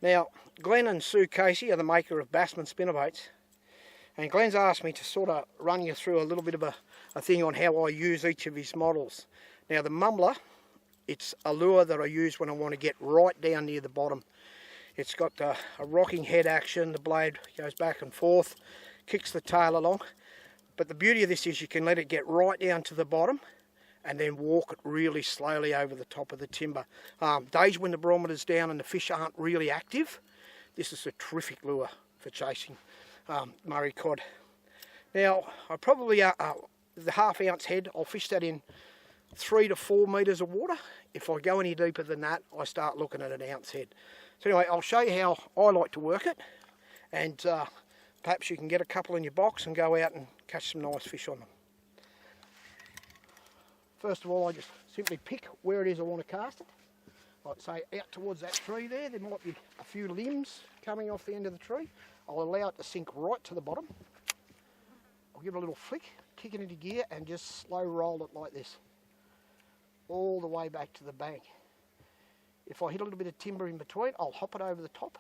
Now, Glenn and Sue Casey are the maker of Bassman spinnerbaits, and Glenn's asked me to sort of run you through a little bit of a thing on how I use each of his models. Now, the Mumbler, it's a lure that I use when I want to get right down near the bottom. It's got a rocking head action, the blade goes back and forth, kicks the tail along. But the beauty of this is you can let it get right down to the bottom and then walk it really slowly over the top of the timber. Days when the barometer's down and the fish aren't really active, this is a terrific lure for chasing Murray cod. Now, I probably, the half-ounce head, I'll fish that in 3 to 4 metres of water. If I go any deeper than that, I start looking at an ounce head. So anyway, I'll show you how I like to work it, and perhaps you can get a couple in your box and go out and catch some nice fish on them. First of all, I just simply pick where it is I want to cast it. Like say out towards that tree there might be a few limbs coming off the end of the tree. I'll allow it to sink right to the bottom. I'll give it a little flick, kick it into gear and just slow roll it like this, all the way back to the bank. If I hit a little bit of timber in between, I'll hop it over the top.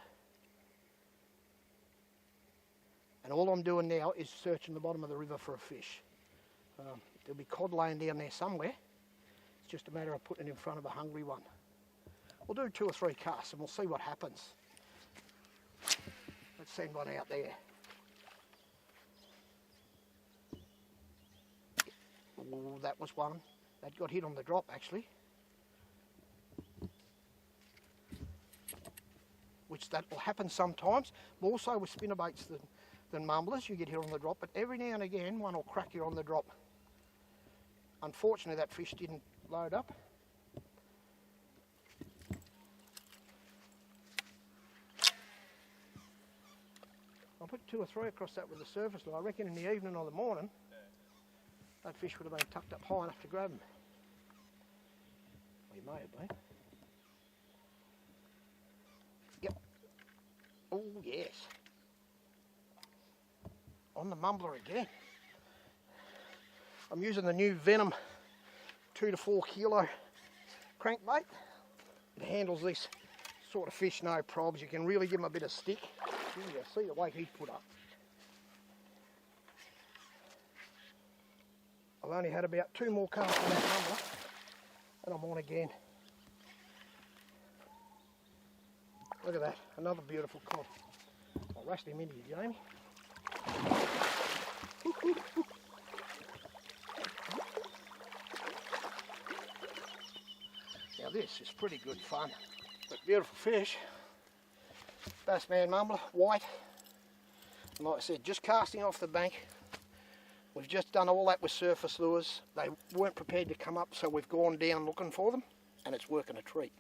And all I'm doing now is searching the bottom of the river for a fish. There'll be cod laying down there somewhere. It's just a matter of putting it in front of a hungry one. We'll do 2 or 3 casts and we'll see what happens. Let's send one out there. Oh, that was one. That got hit on the drop actually. Which that will happen sometimes, more so with spinnerbaits than mumblers. You get hit on the drop, but every now and again one will crack you on the drop. Unfortunately that fish didn't load up. I'll put 2 or 3 across that with the surface line. I reckon in the evening or the morning, that fish would have been tucked up high enough to grab him. Well, he may have been. Yep. Oh yes. On the mumbler again. I'm using the new Venom 2 to 4 kilo crankbait. It handles this sort of fish no probs. You can really give him a bit of stick. You see the weight he's put up. I've only had about 2 more casts on that mumbler and I'm on again. Look at that, another beautiful cod. I'll rush him into you, Jamie. Now this is pretty good fun, but beautiful fish. Bassman Mumbler, white. And like I said, just casting off the bank. We've just done all that with surface lures. They weren't prepared to come up, so we've gone down looking for them, and it's working a treat.